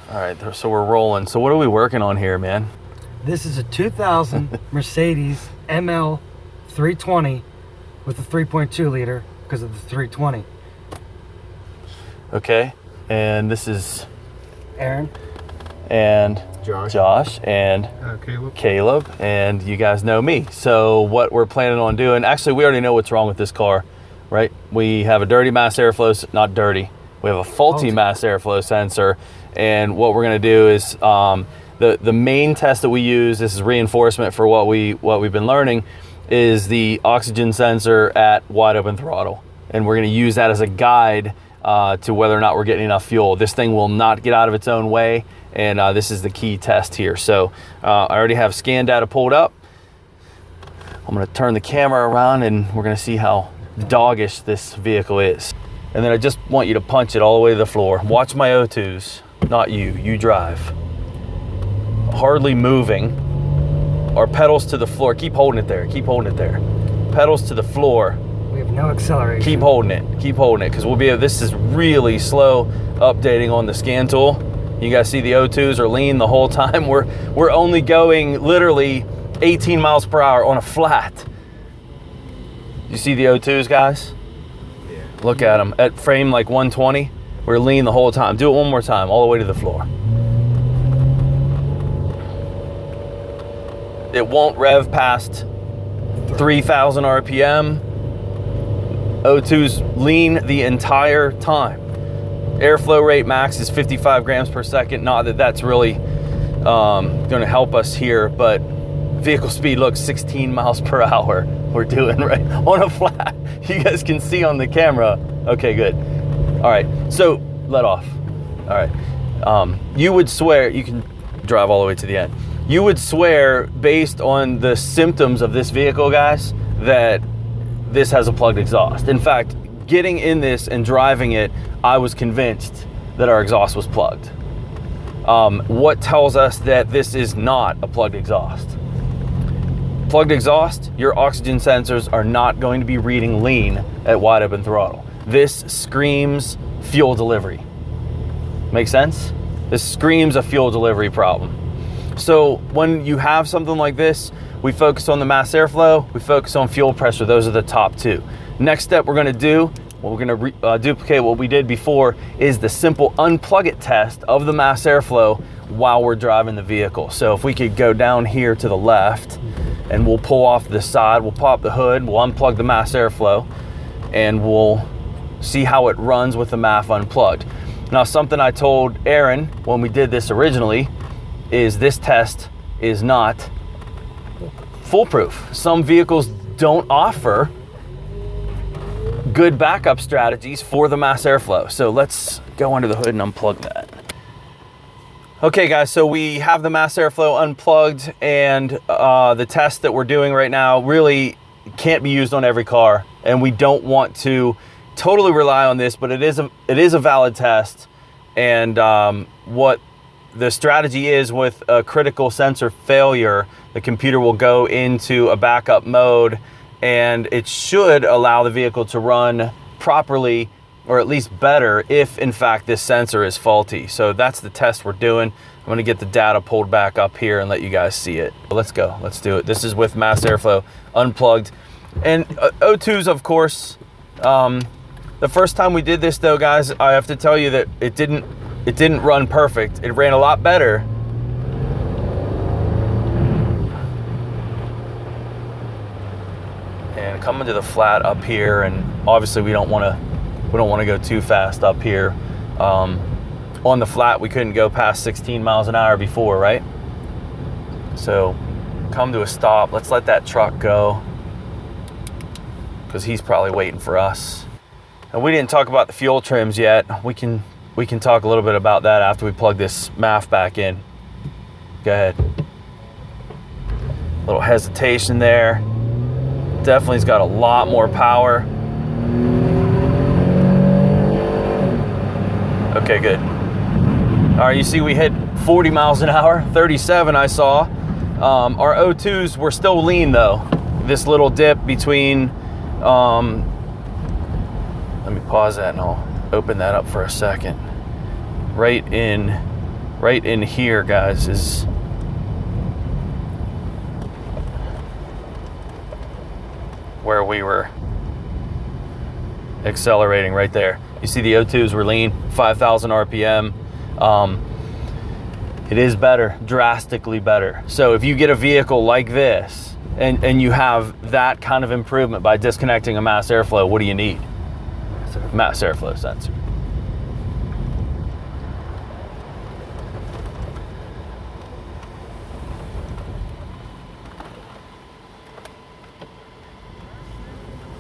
All right, so we're rolling. So what are we working on here, man? This is a 2000 Mercedes ML320 with a 3.2 liter because of the 320. Okay, and this is Aaron and Josh and Caleb, and you guys know me. So what we're planning on doing, actually we already know what's wrong with this car, right? We have a dirty mass airflow, not dirty. We have a faulty mass airflow sensor, and what we're gonna do is the main test that we use, this is reinforcement for what we've been learning, is the oxygen sensor at wide open throttle. And we're gonna use that as a guide to whether or not we're getting enough fuel. This thing will not get out of its own way, and this is the key test here. So I already have scan data pulled up. I'm gonna turn the camera around and we're gonna see how doggish this vehicle is. And then I just want you to punch it all the way to the floor. Watch my O2s, not you, you drive. Hardly moving. Our pedals to the floor, keep holding it there, keep holding it there. Pedals to the floor. We have no acceleration. Keep holding it, because we'll be, this is really slow updating on the scan tool. You guys see the O2s are lean the whole time. We're only going literally 18 miles per hour on a flat. You see the O2s, guys? Yeah. Look at them, at frame like 120. We're lean the whole time. Do it one more time, all the way to the floor. It won't rev past 3,000 RPM. O2's lean the entire time. Airflow rate max is 55 grams per second. Not that that's really gonna help us here, but vehicle speed looks 16 miles per hour. We're doing right on a flat. You guys can see on the camera. Okay, good. All right, so let off. All right, you would swear, you can drive all the way to the end. You would swear, based on the symptoms of this vehicle, guys, that this has a plugged exhaust. In fact, getting in this and driving it, I was convinced that our exhaust was plugged. What tells us that this is not a plugged exhaust? Plugged exhaust, your oxygen sensors are not going to be reading lean at wide open throttle. This screams fuel delivery. Make sense? This screams a fuel delivery problem. So when you have something like this, we focus on the mass airflow, we focus on fuel pressure. Those are the top two. Next step we're gonna do, we're gonna duplicate what we did before, is the simple unplug it test of the mass airflow while we're driving the vehicle. So if we could go down here to the left, and we'll pull off the side, we'll pop the hood, we'll unplug the mass airflow, and we'll see how it runs with the MAF unplugged. Now, something I told Aaron when we did this originally is this test is not foolproof. Some vehicles don't offer good backup strategies for the mass airflow. So let's go under the hood and unplug that. Okay guys, so we have the mass airflow unplugged, and the test that we're doing right now really can't be used on every car, and we don't want to totally rely on this, but it is a valid test. And what the strategy is, with a critical sensor failure, the computer will go into a backup mode, and it should allow the vehicle to run properly, or at least better, if in fact this sensor is faulty. So that's the test we're doing. I'm gonna get the data pulled back up here and let you guys see it. Let's go, let's do it. This is with mass airflow unplugged. And O2s, of course. The first time we did this though, guys, I have to tell you that it didn't run perfect. It ran a lot better. And coming to the flat up here, and obviously we don't want to go too fast up here. On the flat, we couldn't go past 16 miles an hour before, right? So come to a stop. Let's let that truck go, because he's probably waiting for us. And we didn't talk about the fuel trims yet. We can talk a little bit about that after we plug this MAF back in. Go ahead. Little hesitation there. Definitely's got a lot more power. Okay, good. All right, you see we hit 40 miles an hour, 37 I saw. Our O2s were still lean though. This little dip between, let me pause that and I'll open that up for a second. Right in right in here, guys, is where we were accelerating right there. You see the O2s were lean, 5,000 RPM. It is better, drastically better. So if you get a vehicle like this and you have that kind of improvement by disconnecting a mass airflow, what do you need? Mass airflow sensor.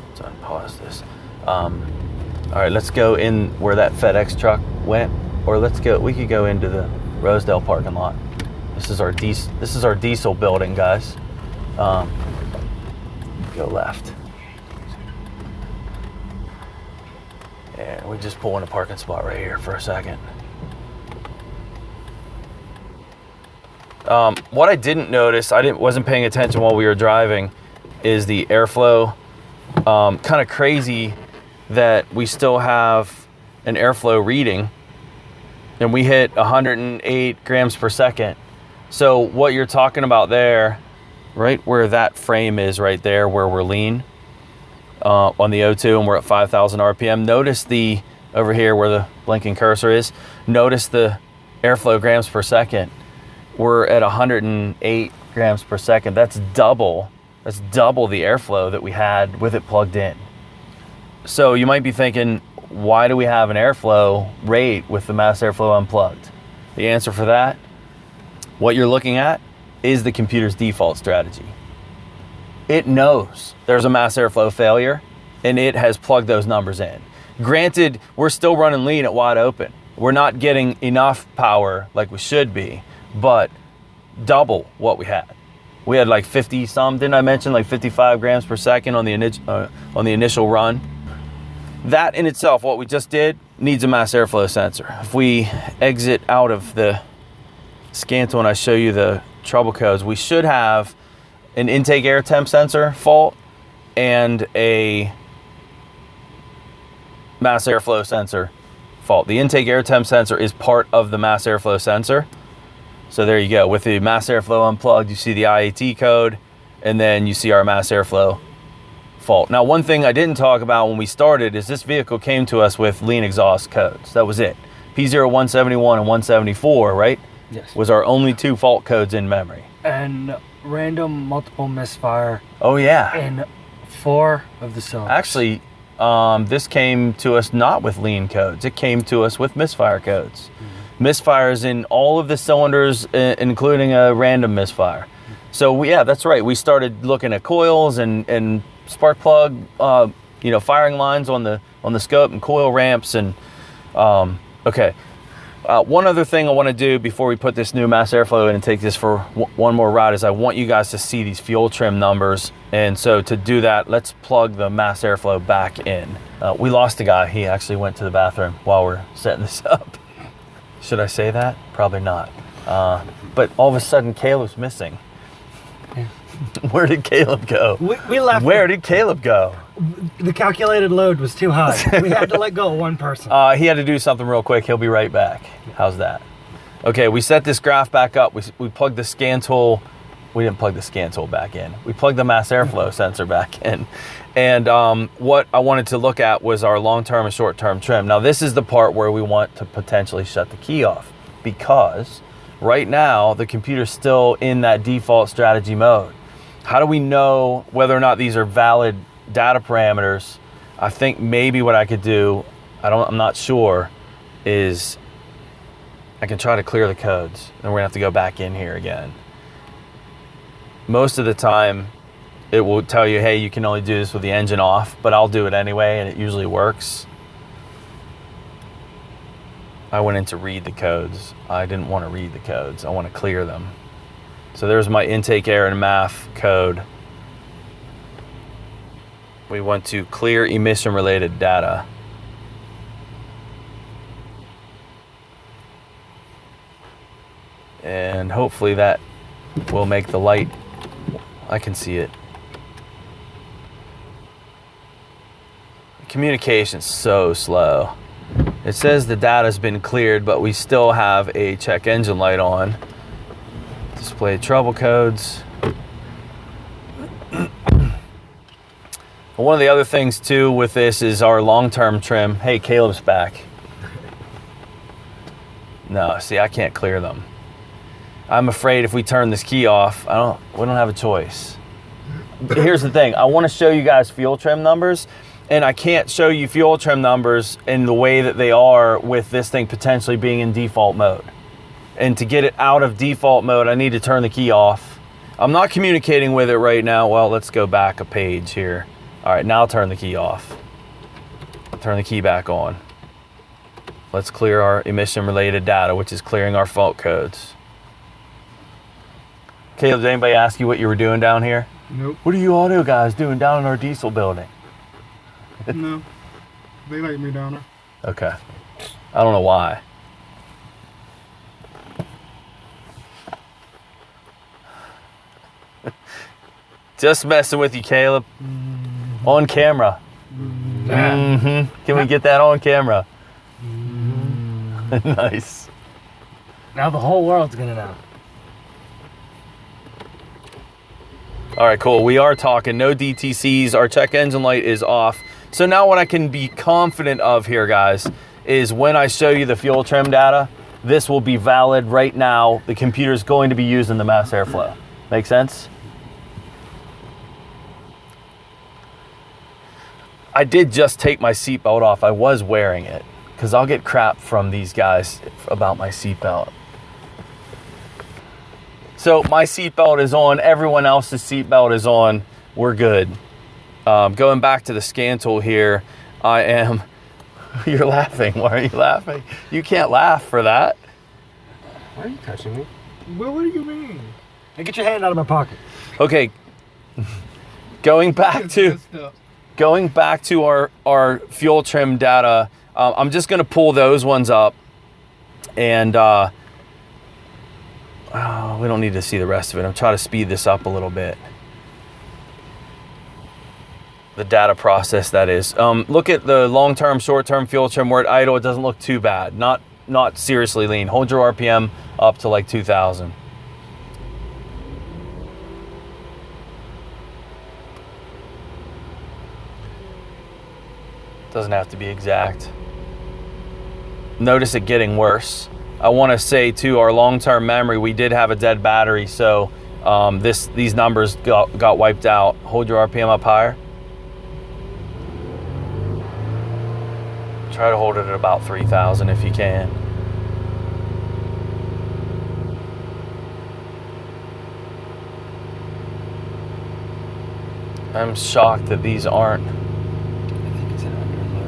Let's unpause this. All right, let's go in where that FedEx truck went, or we could go into the Rosedale parking lot. This is our diesel building, guys. Go left. And we just pull in a parking spot right here for a second. What I didn't notice, wasn't paying attention while we were driving, is the airflow. Kind of crazy that we still have an airflow reading and we hit 108 grams per second. So what you're talking about there, right where that frame is right there, where we're lean on the O2 and we're at 5,000 RPM. Notice over here where the blinking cursor is, notice the airflow grams per second. We're at 108 grams per second. That's double the airflow that we had with it plugged in. So you might be thinking, why do we have an airflow rate with the mass airflow unplugged? The answer for that, what you're looking at, is the computer's default strategy. It knows there's a mass airflow failure and it has plugged those numbers in. Granted, we're still running lean at wide open. We're not getting enough power like we should be, but double what we had. We had like 50 some, didn't I mention, like 55 grams per second on the initial run. That in itself, what we just did, needs a mass airflow sensor. If we exit out of the scan tool and I show you the trouble codes, we should have an intake air temp sensor fault and a mass airflow sensor fault. The intake air temp sensor is part of the mass airflow sensor. So there you go. With the mass airflow unplugged, you see the IAT code, and then you see our mass airflow fault. Now, one thing I didn't talk about when we started is this vehicle came to us with lean exhaust codes. That was it. P0171 and 174, right? Yes. Was our only two fault codes in memory. And random multiple misfire. Oh yeah. In 4 of the cylinders. Actually, this came to us not with lean codes. It came to us with misfire codes. Mm-hmm. Misfires in all of the cylinders, including a random misfire. So yeah, that's right. We started looking at coils and spark plug, firing lines on the scope and coil ramps and okay. One other thing I want to do before we put this new mass airflow in and take this for one more ride is I want you guys to see these fuel trim numbers. And so to do that, let's plug the mass airflow back in. We lost a guy. He actually went to the bathroom while we're setting this up. Should I say that? Probably not. But all of a sudden, Caleb's missing. Where did Caleb go? We left. Where did Caleb go? The calculated load was too high. We had to let go of one person. He had to do something real quick. He'll be right back. How's that? Okay, we set this graph back up. We plugged the scan tool. We didn't plug the scan tool back in. We plugged the mass airflow sensor back in. And what I wanted to look at was our long-term and short-term trim. Now, this is the part where we want to potentially shut the key off because right now the computer's still in that default strategy mode. How do we know whether or not these are valid data parameters? I think maybe what I could do, I'm not sure, is I can try to clear the codes and we're gonna have to go back in here again. Most of the time it will tell you, hey, you can only do this with the engine off, but I'll do it anyway and it usually works. I went in to read the codes. I didn't want to read the codes. I want to clear them. So there's my intake air and MAF code. We want to clear emission related data. And hopefully that will make the light, I can see it. Communication's so slow. It says the data's been cleared, but we still have a check engine light on. Display trouble codes. One of the other things too with this is our long-term trim. Hey, Caleb's back. No, see, I can't clear them. I'm afraid if we turn this key off, we don't have a choice. Here's the thing, I want to show you guys fuel trim numbers, and I can't show you fuel trim numbers in the way that they are with this thing potentially being in default mode. And to get it out of default mode, I need to turn the key off. I'm not communicating with it right now. Well, let's go back a page here. All right, now turn the key off. Turn the key back on. Let's clear our emission-related data, which is clearing our fault codes. Caleb, did anybody ask you what you were doing down here? Nope. What are you auto guys doing down in our diesel building? No. They like me down there. Okay. I don't know why. Just messing with you, Caleb. On camera. Can we get that on camera? Nice. Now the whole world's gonna know. All right, cool. We are talking no DTCs. Our check engine light is off. So now what I can be confident of here, guys, is when I show you the fuel trim data, this will be valid right now. The computer is going to be using the mass airflow. Make sense? I did just take my seatbelt off. I was wearing it because I'll get crap from these guys about my seatbelt. So my seatbelt is on, everyone else's seatbelt is on, we're good. Going back to the scan tool here, I am, you're laughing, why are you laughing? You can't laugh for that. Why are you touching me? Well, what do you mean? Hey, get your hand out of my pocket. Okay, going back to our fuel trim data, I'm just gonna pull those ones up and we don't need to see the rest of it. I'm trying to speed this up a little bit. The data process, that is. Look at the long-term, short-term fuel trim. Where at idle, it doesn't look too bad. Not seriously lean. Hold your RPM up to like 2,000. Doesn't have to be exact. Notice it getting worse. I want to say too, our long-term memory, we did have a dead battery, so these numbers got wiped out. Hold your RPM up higher. Try to hold it at about 3,000 if you can. I'm shocked that these aren't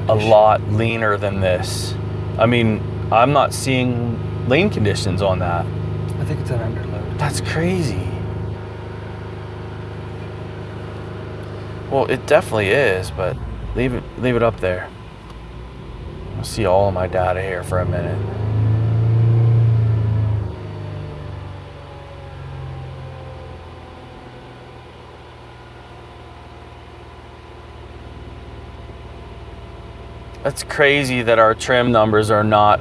a lot leaner than this. I mean, I'm not seeing lane conditions on that. I think it's an underload. That's crazy. Well, it definitely is, but leave it up there. I'll see all of my data here for a minute. That's crazy that our trim numbers are not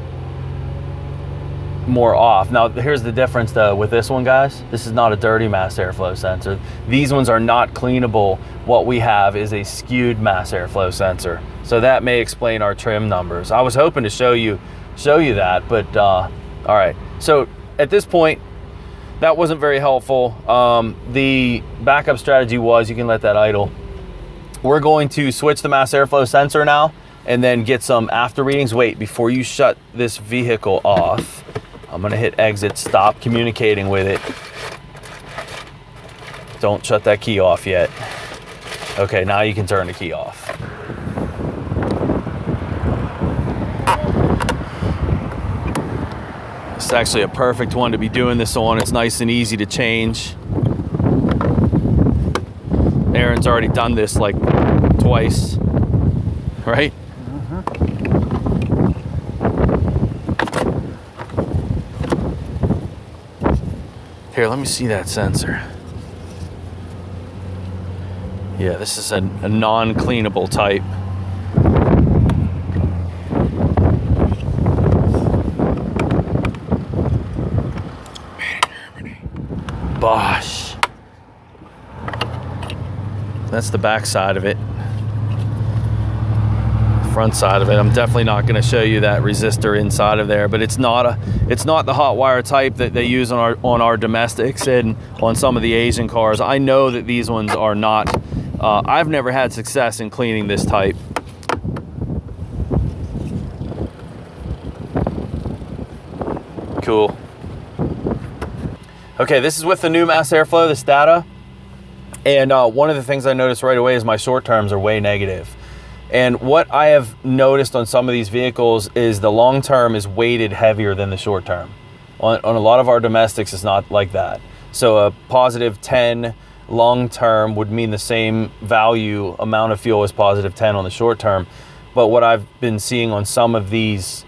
more off. Now, here's the difference though with this one, guys. This is not a dirty mass airflow sensor. These ones are not cleanable. What we have is a skewed mass airflow sensor. So that may explain our trim numbers. I was hoping to show you that, but all right. So at this point, that wasn't very helpful. The backup strategy was you can let that idle. We're going to switch the mass airflow sensor now and then get some after readings. Wait, before you shut this vehicle off, I'm gonna hit exit, stop communicating with it. Don't shut that key off yet. Okay, now you can turn the key off. It's actually a perfect one to be doing this on. It's nice and easy to change. Aaron's already done this like twice, right? Here, let me see that sensor. Yeah, this is a non-cleanable type. Bosh. That's the back side of it. Front side of it. I'm definitely not going to show you that resistor inside of there, but it's not the hot wire type that they use on our domestics and on some of the Asian cars. I know that these ones are not. I've never had success in cleaning this type. Cool. Okay, this is with the new mass airflow, the Stata, and one of the things I noticed right away is my short terms are way negative. And what I have noticed on some of these vehicles is the long term is weighted heavier than the short term. On a lot of our domestics, it's not like that. So a positive 10 long term would mean the same value amount of fuel as positive 10 on the short term. But what I've been seeing on some of these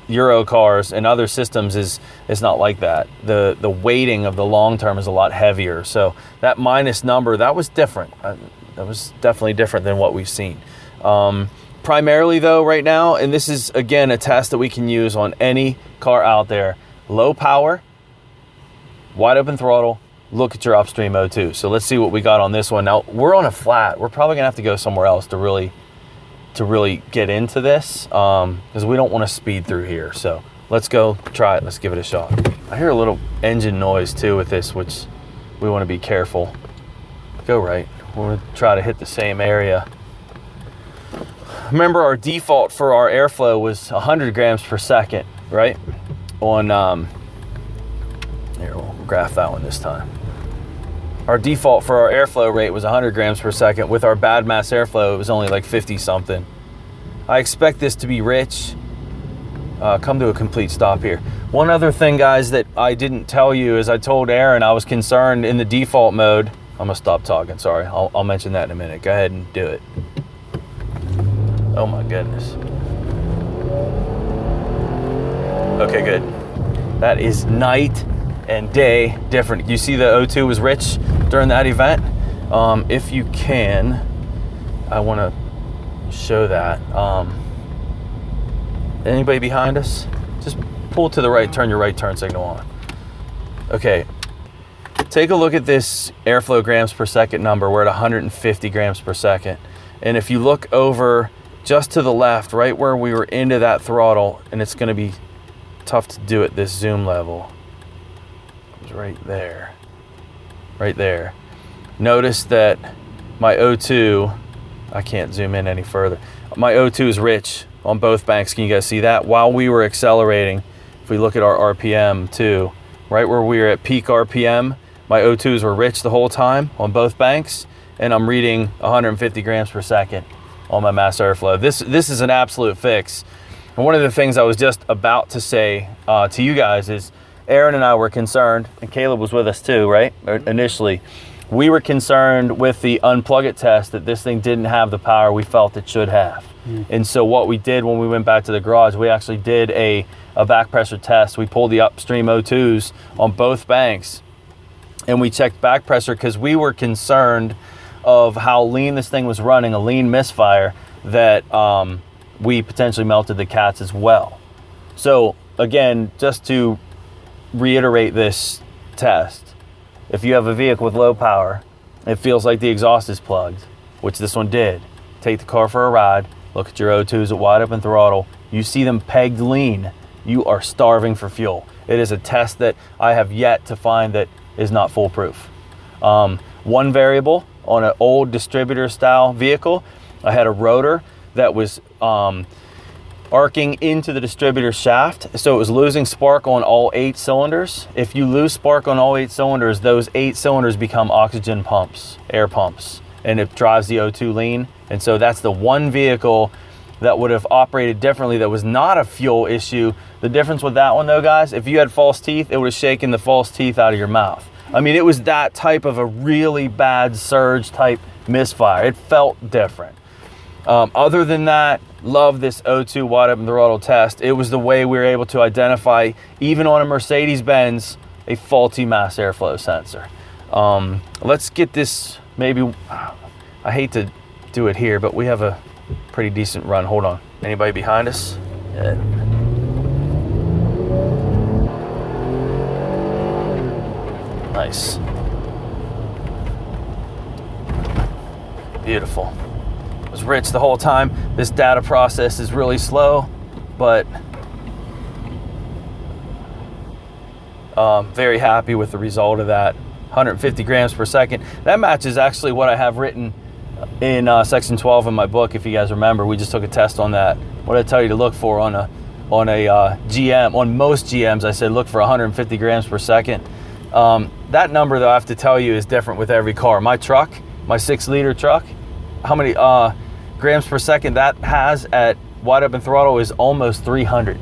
Euro cars and other systems is not like that. The weighting of the long term is a lot heavier. So that minus number, that was different. That was definitely different than what we've seen. Primarily though right now, and this is again a test that we can use on any car out there, low power, wide open throttle, look at your upstream O2. So let's see what we got on this one. Now we're on a flat. We're probably gonna have to go somewhere else to really get into this because we don't want to speed through here. So let's go try it. Let's give it a shot. I hear a little engine noise too with this, which we want to be careful. Go right. We're gonna try to hit the same area. Remember our default for our airflow was 100 grams per second, right? On, here, we'll graph that one this time. Our default for our airflow rate was 100 grams per second. With our bad mass airflow, it was only like 50 something. I expect this to be rich. Come to a complete stop here. One other thing, guys, that I didn't tell you is I told Aaron I was concerned in the default mode. I'm gonna stop talking, sorry. I'll mention that in a minute. Go ahead and do it. Oh my goodness. Okay, good. That is night and day different. You see the O2 was rich during that event. If you can, I want to show that. Anybody behind us? Just pull to the right, turn your right turn signal on. Okay, take a look at this airflow grams per second number. We're at 150 grams per second. And if you look over just to the left, right where we were into that throttle, and it's going to be tough to do at this zoom level. It was right there. Right there. Notice that my O2, I can't zoom in any further. My O2 is rich on both banks. Can you guys see that? While we were accelerating, if we look at our RPM too, right where we were at peak RPM, my O2s were rich the whole time on both banks, and I'm reading 150 grams per second on my mass airflow. This is an absolute fix. And one of the things I was just about to say to you guys is Aaron and I were concerned, and Caleb was with us too, right? Initially, we were concerned with the unplug it test that this thing didn't have the power we felt it should have. And so what we did when we went back to the garage, we actually did a back pressure test. We pulled the upstream O2s on both banks, and we checked back pressure because we were concerned of how lean this thing was running, a lean misfire, that we potentially melted the cats as well. So again, just to reiterate this test, if you have a vehicle with low power, it feels like the exhaust is plugged, which this one did. Take the car for a ride, look at your O2s at wide open throttle, you see them pegged lean, you are starving for fuel. It is a test that I have yet to find that is not foolproof. One variable on an old distributor style vehicle, I had a rotor that was arcing into the distributor shaft, so it was losing spark on all 8 cylinders. If you lose spark on all 8 cylinders, those 8 cylinders become oxygen pumps, air pumps, and it drives the O2 lean. And so that's the one vehicle that would have operated differently that was not a fuel issue. The difference with that one though, guys, if you had false teeth, it would have shaken the false teeth out of your mouth. I mean, it was that type of a really bad surge type misfire. It felt different. Other than that, love this O2 wide open throttle test. It was the way we were able to identify, even on a Mercedes Benz, a faulty mass airflow sensor. Let's get this, maybe, I hate to do it here, but we have a pretty decent run. Hold on. Anybody behind us? Yeah. Nice. Beautiful. It was rich the whole time. This data process is really slow, but very happy with the result of that. 150 grams per second. That matches actually what I have written in section 12 in my book. If you guys remember, we just took a test on that. What did I tell you to look for on a GM? On most GMs, I said look for 150 grams per second. That number, though, I have to tell you, is different with every car. My truck, my 6-liter truck, how many grams per second that has at wide open throttle is almost 300.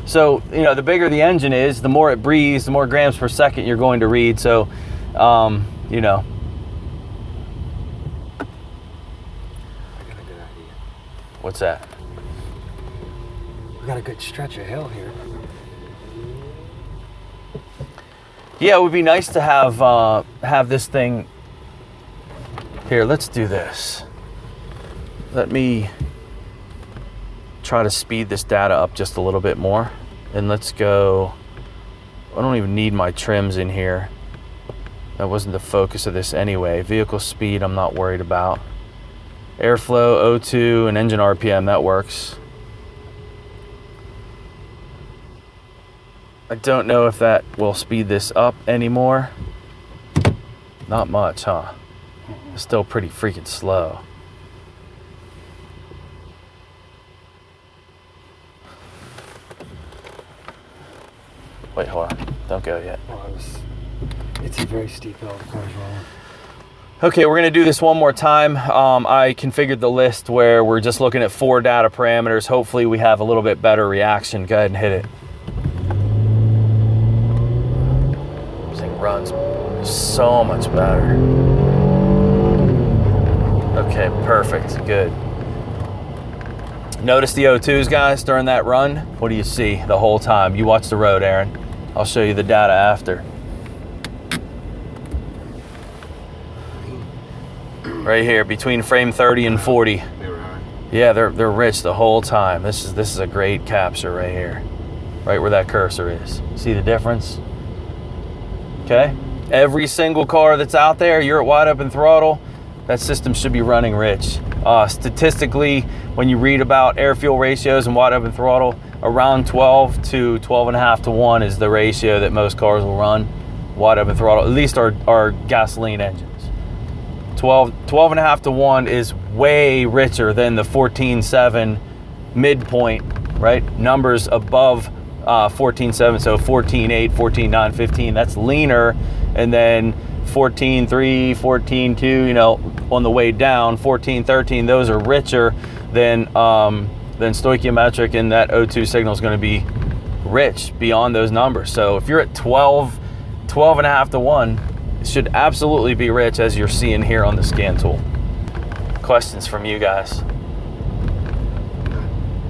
So, you know, the bigger the engine is, the more it breathes, the more grams per second you're going to read. So, you know. I got a good idea. What's that? We got a good stretch of hill here. Yeah, it would be nice to have this thing. Here, let's do this. Let me try to speed this data up just a little bit more. And let's go, I don't even need my trims in here. That wasn't the focus of this anyway. Vehicle speed, I'm not worried about. Airflow, O2, and engine RPM, that works. I don't know if that will speed this up anymore. Not much, huh? It's still pretty freaking slow. Wait, hold on. Don't go yet. Oh, it's a very steep hill. The car's rolling. Okay, we're gonna do this one more time. I configured the list where we're just looking at 4 data parameters. Hopefully we have a little bit better reaction. Go ahead and hit it. This thing runs so much better. Okay, perfect, good. Notice the O2s, guys, during that run. What do you see the whole time? You watch the road, Aaron. I'll show you the data after. Right here, between frame 30 and 40. Yeah, they're rich the whole time. This is a great capture right here. Right where that cursor is. See the difference? Okay? Every single car that's out there, you're at wide open throttle, that system should be running rich. Statistically, when you read about air-fuel ratios and wide open throttle, around 12 to 12.5 to 1 is the ratio that most cars will run wide open throttle, at least our gasoline engines. 12.5 to 1 is way richer than the 14.7 midpoint, right? Numbers above 14.7, so 14.8, 14.9, 15, that's leaner. And then 14.3, 14.2, you know, on the way down, 14.13, those are richer than stoichiometric, and that O2 signal is going to be rich beyond those numbers. So if you're at 12.5 to 1, it should absolutely be rich, as you're seeing here on the scan tool. Questions from you guys?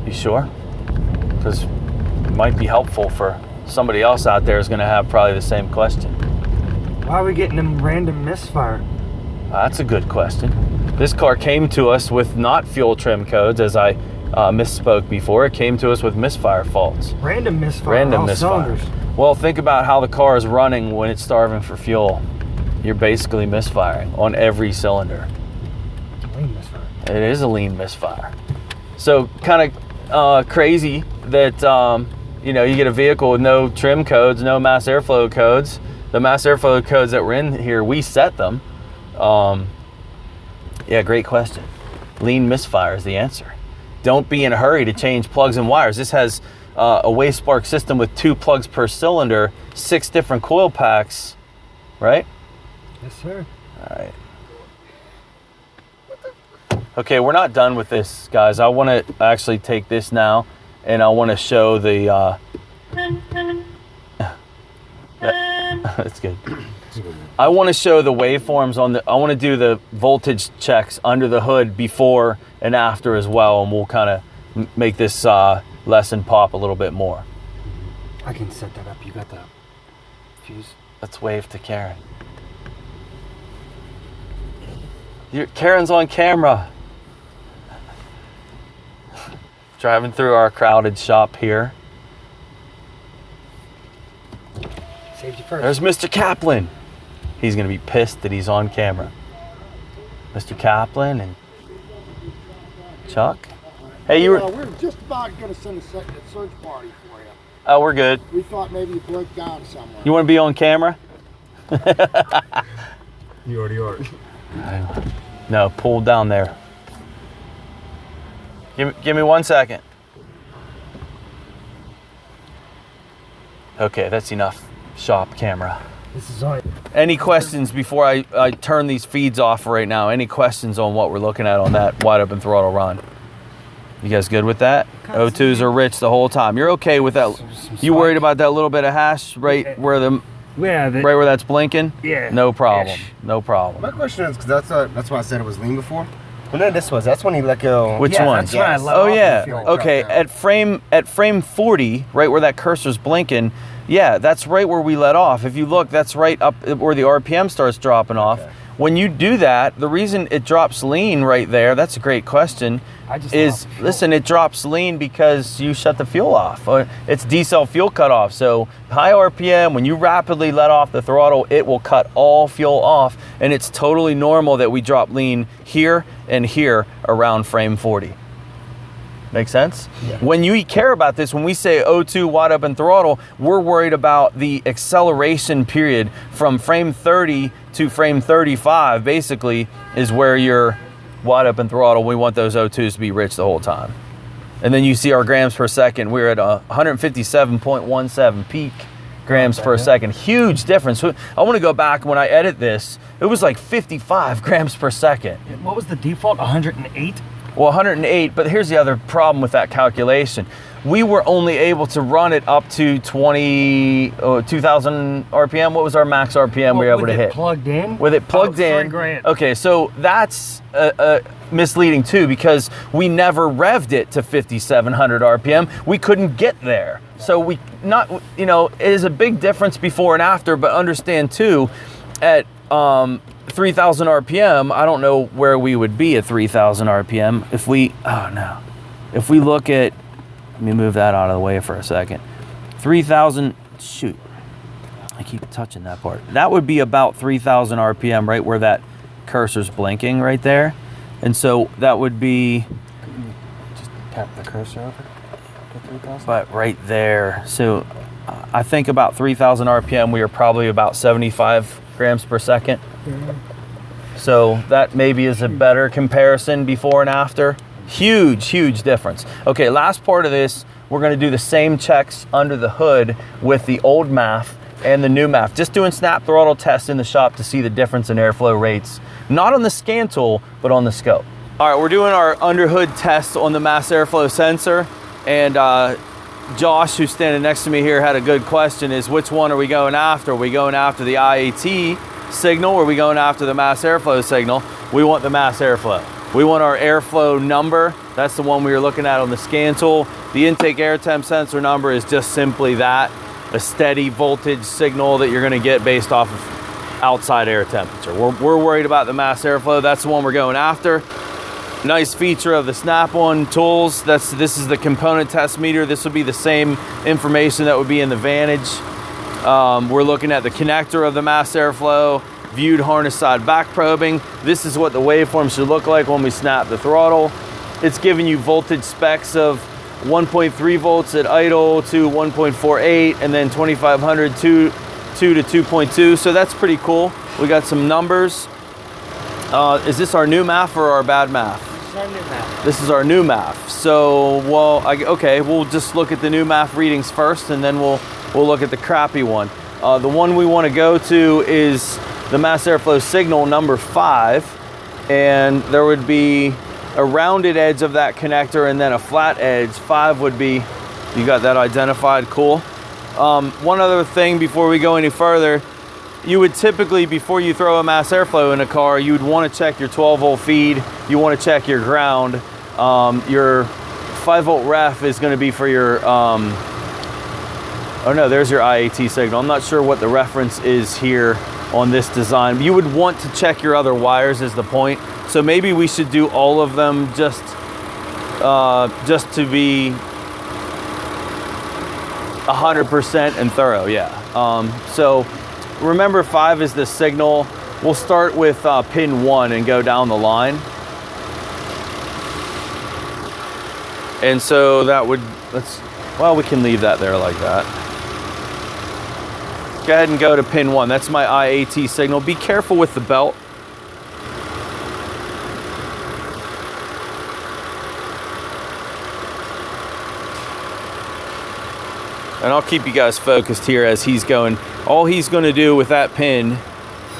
You sure? Because it might be helpful for somebody else out there who's going to have probably the same question. Why are we getting them random misfire? That's a good question. This car came to us with not fuel trim codes, as I misspoke before. It came to us with misfire faults. Random misfire. Random all misfire. cylinders. Well, think about how the car is running when it's starving for fuel. You're basically misfiring on every cylinder. Lean misfire. It is a lean misfire. So kind of crazy that you know, you get a vehicle with no trim codes, no mass airflow codes. The mass airflow codes that were in here, we set them. Yeah, great question. Lean misfire is the answer. Don't be in a hurry to change plugs and wires. This has a waste spark system with 2 plugs per cylinder, 6 different coil packs, right? Yes, sir. All right. Okay, we're not done with this, guys. I want to actually take this now, and I want to show the... That's good. I want to show the waveforms on the... I want to do the voltage checks under the hood before and after as well, and we'll kind of make this lesson pop a little bit more. I can set that up. You got the fuse? Let's wave to Karen. Karen's on camera. Driving through our crowded shop here. Safety first. There's Mr. Kaplan. He's going to be pissed that he's on camera. Mr. Kaplan and Chuck. Hey, you were. We're just about going to send a search party for you. Oh, we're good. We thought maybe you broke down somewhere. You want to be on camera? You already are. No, pull down there. Give me 1 second. Okay, that's enough. Shop camera. This is on. Any questions before I turn these feeds off right now? Any questions on what we're looking at on that wide open throttle run? You guys good with that? O2s are rich the whole time. You're okay with that? You worried about that little bit of hash right where the Yeah. right where that's blinking? Yeah. No problem. Ish. No problem. My question is, because that's why I said it was lean before. Well, no, this was. That's when he let go. Which Yeah, one? that's when I let Oh off yeah. the fuel. Okay. Drop down. At frame 40, right where that cursor's blinking, yeah, that's right where we let off. If you look, that's right up where the RPM starts dropping off. Okay. When you do that, the reason it drops lean right there, that's a great question, I just is, let off the fuel. listen, it drops lean because you shut the fuel off. It's D-cell fuel cutoff. So high RPM, when you rapidly let off the throttle, it will cut all fuel off. And it's totally normal that we drop lean here and here around frame 40. Make sense? Yeah. When you care about this, when we say O2 wide open throttle, we're worried about the acceleration period from frame 30 to frame 35, basically, is where you're wide open throttle. We want those O2s to be rich the whole time. And then you see our grams per second. We're at 157.17 peak grams per second. Huge difference. I want to go back when I edit this. It was like 55 grams per second. What was the default? 108? Well, 108, but here's the other problem with that calculation. We were only able to run it up to 2,000 RPM. What was our max RPM we were able to hit? Plugged in? With it plugged in. 3 grand. Okay, so that's misleading too, because we never revved it to 5,700 RPM. We couldn't get there. So it is a big difference before and after, but understand too, at 3,000 RPM, I don't know where we would be at 3,000 RPM if we look at, let me move that out of the way for a second. 3,000, shoot, I keep touching that part. That would be about 3,000 RPM, right where that cursor's blinking right there. And so that would be, Just tap the cursor over to 3,000. but right there. So I think about 3,000 RPM, we are probably about 75 grams per second. So that maybe is a better comparison before and after. Huge difference. Okay, last part of this, we're gonna do the same checks under the hood with the old MAF and the new MAF. Just doing snap throttle tests in the shop to see the difference in airflow rates. Not on the scan tool, but on the scope. All right, we're doing our under hood test on the mass airflow sensor. And Josh, who's standing next to me here, had a good question, is which one are we going after? Are we going after the IAT signal, or are we going after the mass airflow signal? We want the mass airflow. We want our airflow number. That's the one we were looking at on the scan tool. The intake air temp sensor number is just simply that, a steady voltage signal that you're gonna get based off of outside air temperature. We're worried about the mass airflow. That's the one we're going after. Nice feature of the Snap-on tools. This is the component test meter. This would be the same information that would be in the Vantage. We're looking at the connector of the mass airflow, viewed harness side back probing. This is what the waveform should look like when we snap the throttle. It's giving you voltage specs of 1.3 volts at idle to 1.48, and then 2500 2 to 2.2. So that's pretty cool. We got some numbers. Is this our new MAF or our bad MAF? This is our new MAF. So, we'll just look at the new MAF readings first, and then we'll look at the crappy one. The one we want to go to is the mass airflow signal number 5, and there would be a rounded edge of that connector and then a flat edge. 5 would be, you got that identified, cool. One other thing before we go any further, you would typically, before you throw a mass airflow in a car, you'd want to check your 12 volt feed, you want to check your ground. Your 5 volt ref is going to be for your, oh no, there's your IAT signal. I'm not sure what the reference is here on this design. You would want to check your other wires is the point. So maybe we should do all of them just to be 100% and thorough, yeah. So remember 5 is the signal. We'll start with pin 1 and go down the line. And so that would, well, we can leave that there like that. Go ahead and go to pin 1. That's my IAT signal. Be careful with the belt. And I'll keep you guys focused here as he's going. All he's going to do with that pin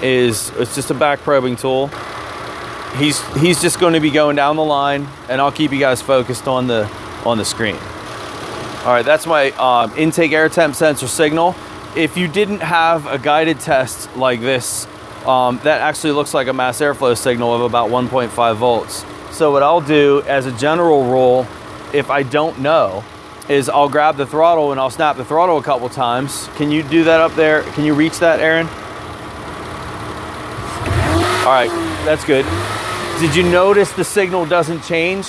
is, it's just a back probing tool. He's just going to be going down the line, and I'll keep you guys focused on the screen. All right, that's my intake air temp sensor signal. If you didn't have a guided test like this, that actually looks like a mass airflow signal of about 1.5 volts. So what I'll do as a general rule, if I don't know, is I'll grab the throttle and I'll snap the throttle a couple times. Can you do that up there? Can you reach that, Aaron? All right, that's good. Did you notice the signal doesn't change?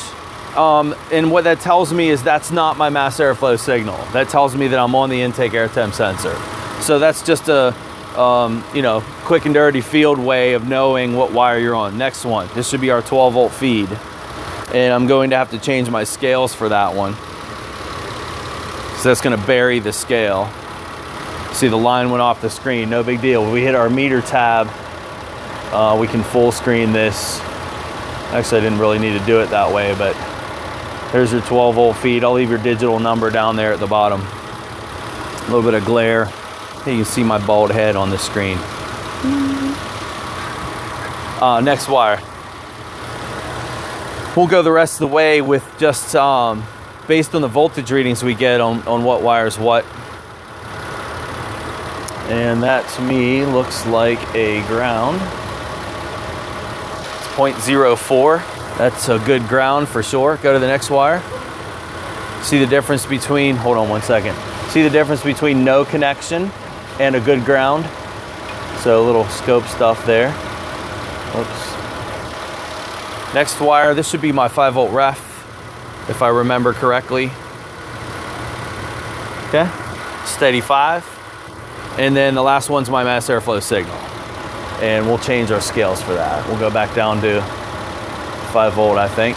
And what that tells me is that's not my mass airflow signal. That tells me that I'm on the intake air temp sensor. So that's just a you know, quick and dirty field way of knowing what wire you're on. Next one, this should be our 12 volt feed. And I'm going to have to change my scales for that one. So that's gonna bury the scale. See, the line went off the screen, no big deal. When we hit our meter tab, we can full screen this. Actually, I didn't really need to do it that way, but there's your 12 volt feed. I'll leave your digital number down there at the bottom. A little bit of glare. You can see my bald head on the screen. Next wire. We'll go the rest of the way with just based on the voltage readings we get on what wires what. And that to me looks like a ground. It's 0.04. That's a good ground for sure. Go to the next wire. See the difference between, hold on one second. See the difference between no connection and a good ground. So a little scope stuff there. Oops. Next wire, this should be my 5 volt ref, if I remember correctly. Okay, steady 5. And then the last one's my mass airflow signal. And we'll change our scales for that. We'll go back down to 5 volt, I think.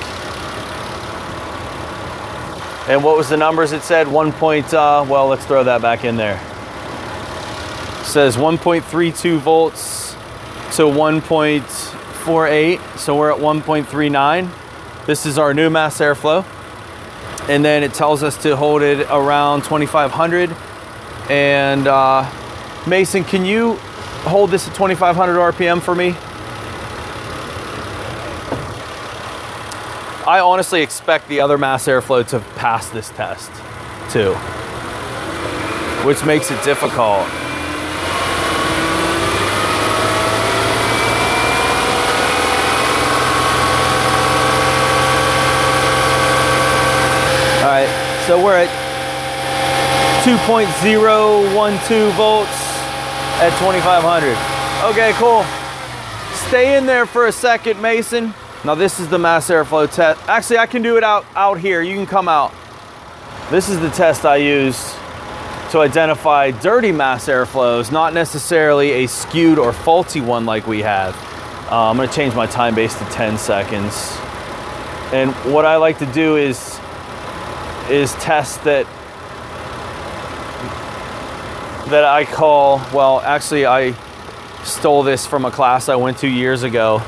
And what was the numbers it said? Well, let's throw that back in there. It says 1.32 volts to 1.48. So we're at 1.39. This is our new mass airflow. And then it tells us to hold it around 2500. And Mason, can you hold this at 2500 RPM for me? I honestly expect the other mass airflow to pass this test too, which makes it difficult. All right, so we're at 2.012 volts at 2500. Okay, cool. Stay in there for a second, Mason. Now this is the mass airflow test. Actually, I can do it out here. You can come out. This is the test I use to identify dirty mass airflows, not necessarily a skewed or faulty one like we have. I'm gonna change my time base to 10 seconds. And what I like to do is test that I call, well, actually I stole this from a class I went to years ago.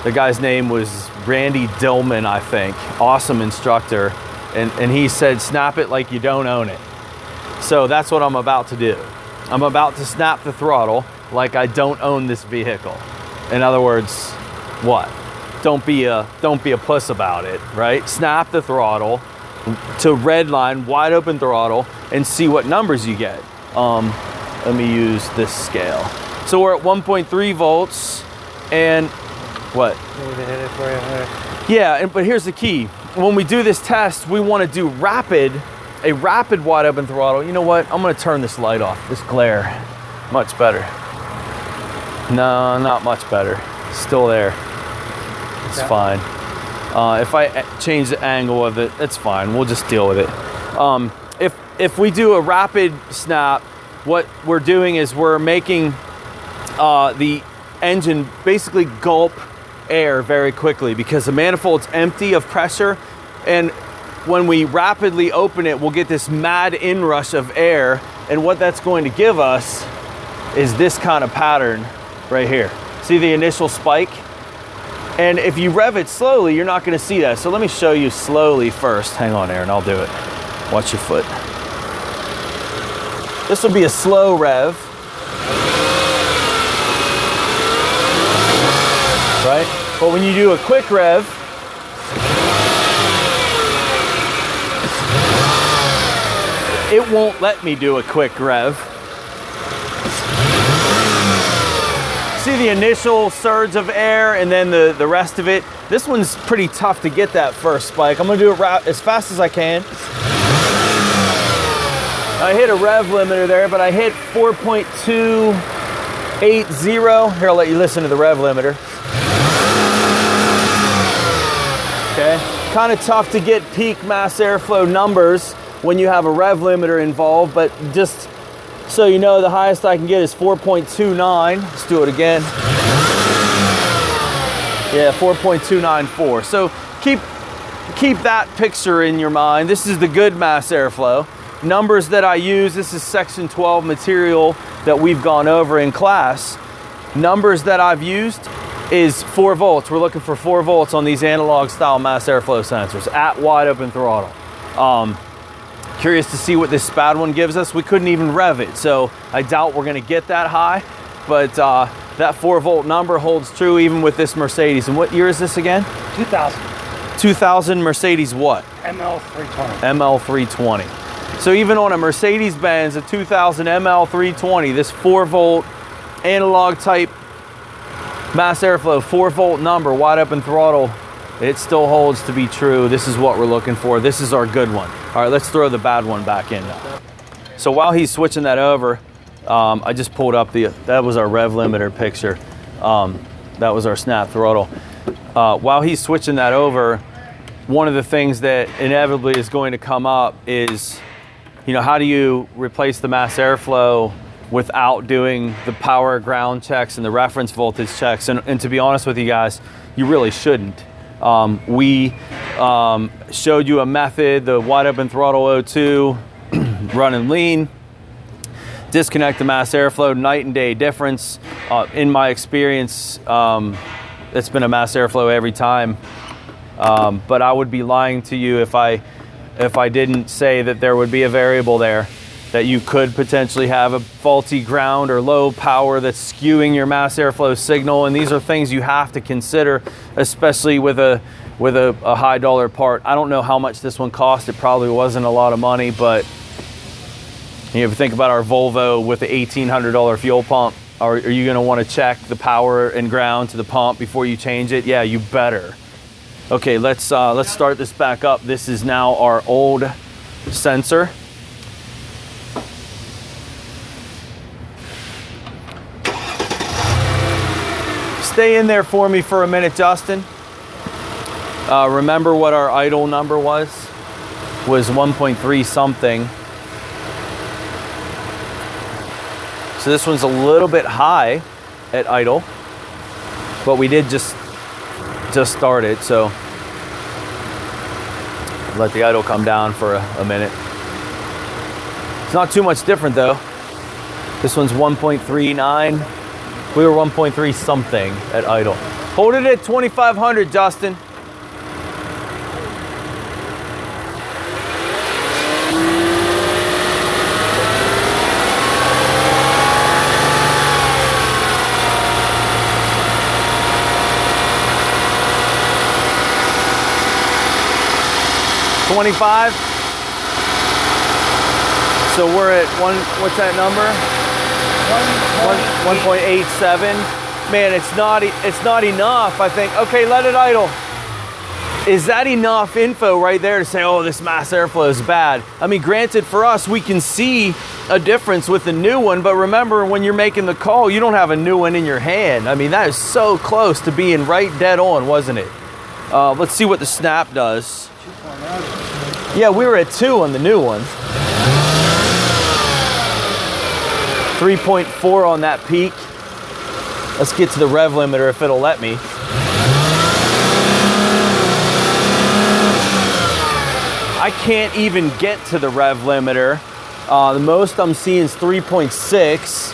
The guy's name was Randy Dillman, I think. Awesome instructor. And he said, snap it like you don't own it. So that's what I'm about to do. I'm about to snap the throttle like I don't own this vehicle. In other words, what? Don't be a puss about it, right? Snap the throttle to red line, wide open throttle, and see what numbers you get. Let me use this scale. So we're at 1.3 volts, and what? Yeah, but here's the key. When we do this test, we want to do a rapid wide open throttle. You know what? I'm going to turn this light off, this glare. Much better. No, not much better. Still there. It's fine. If I change the angle of it, it's fine. We'll just deal with it. If we do a rapid snap, what we're doing is we're making the engine basically gulp air very quickly because the manifold's empty of pressure, and when we rapidly open it, we'll get this mad inrush of air, and what that's going to give us is this kind of pattern right here. See the initial spike? And if you rev it slowly, you're not gonna see that. So let me show you slowly first. Hang on, Aaron, I'll do it. Watch your foot. This will be a slow rev. Right? But when you do a quick rev, it won't let me do a quick rev. See the initial surge of air and then the rest of it? This one's pretty tough to get that first spike. I'm gonna do it as fast as I can. I hit a rev limiter there, but I hit 4.280. Here, I'll let you listen to the rev limiter. Okay, kind of tough to get peak mass airflow numbers when you have a rev limiter involved, but just so you know, the highest I can get is 4.29. Let's do it again. Yeah, 4.294. So keep that picture in your mind. This is the good mass airflow. Numbers that I use, this is section 12 material that we've gone over in class. Numbers that I've used is 4 volts. We're looking for 4 volts on these analog style mass airflow sensors at wide open throttle. Curious to see what this SPAD one gives us. We couldn't even rev it, so I doubt we're gonna get that high, but that 4 volt number holds true even with this Mercedes. And what year is this again? 2000. 2000 Mercedes what? ML320. ML320. So even on a Mercedes Benz, a 2000 ML320, this 4 volt analog type mass airflow, 4 volt number, wide open throttle, it still holds to be true. This is what we're looking for. This is our good one. All right, let's throw the bad one back in now. So while he's switching that over, I just pulled up that was our rev limiter picture. That was our snap throttle. While he's switching that over, one of the things that inevitably is going to come up is, how do you replace the mass airflow without doing the power ground checks and the reference voltage checks? And to be honest with you guys, you really shouldn't. We showed you a method, the wide open throttle O2, running lean, disconnect the mass airflow, night and day difference. In my experience, it's been a mass airflow every time. But I would be lying to you if I didn't say that there would be a variable there, that you could potentially have a faulty ground or low power that's skewing your mass airflow signal. And these are things you have to consider, especially with a high dollar part. I don't know how much this one cost. It probably wasn't a lot of money, but if you think about our Volvo with the $1,800 fuel pump, are you gonna wanna check the power and ground to the pump before you change it? Yeah, you better. Okay, let's start this back up. This is now our old sensor. Stay in there for me for a minute, Justin. Remember what our idle number was 1.3 something. So this one's a little bit high at idle, but we did just start it, so let the idle come down for a minute. It's not too much different though. This one's 1.39. We were 1.3 something at idle. Hold it at 2,500, Justin. $25. So we're at what's that number? 1.87. Man, it's not enough, I think. Okay, let it idle. Is that enough info right there to say, oh, this mass airflow is bad? I mean, granted, for us, we can see a difference with the new one, but remember, when you're making the call, you don't have a new one in your hand. I mean, that is so close to being right dead on, wasn't it? Let's see what the snap does. Yeah, we were at 2 on the new one. 3.4 on that peak. Let's get to the rev limiter if it'll let me. I can't even get to the rev limiter. The most I'm seeing is 3.6.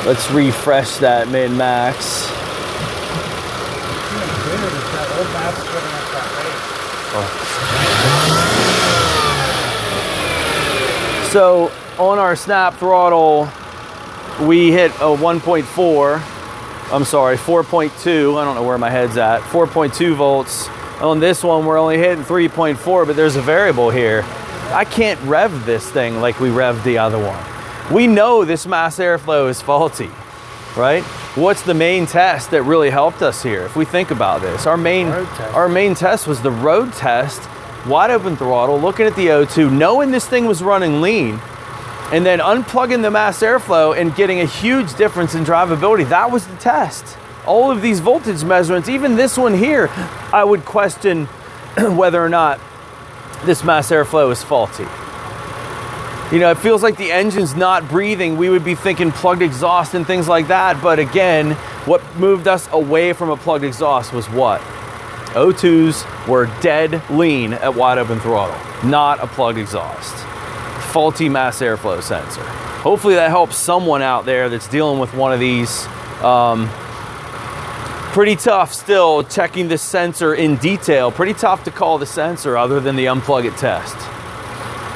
Let's refresh that min-max. So on our snap throttle, we hit a 1.4. I'm sorry, 4.2. I don't know where my head's at. 4.2 volts. On this one, we're only hitting 3.4, but there's a variable here. I can't rev this thing like we revved the other one. We know this mass airflow is faulty, right? What's the main test that really helped us here? If we think about this, our main test was the road test, wide open throttle, looking at the O2, knowing this thing was running lean, and then unplugging the mass airflow and getting a huge difference in drivability. That was the test. All of these voltage measurements, even this one here, I would question whether or not this mass airflow is faulty. You know, it feels like the engine's not breathing. We would be thinking plugged exhaust and things like that. But again, what moved us away from a plugged exhaust was what? O2s were dead lean at wide open throttle, not a plugged exhaust. Faulty mass airflow sensor. Hopefully that helps someone out there that's dealing with one of these. Pretty tough still checking this sensor in detail. Pretty tough to call the sensor other than the unplug it test.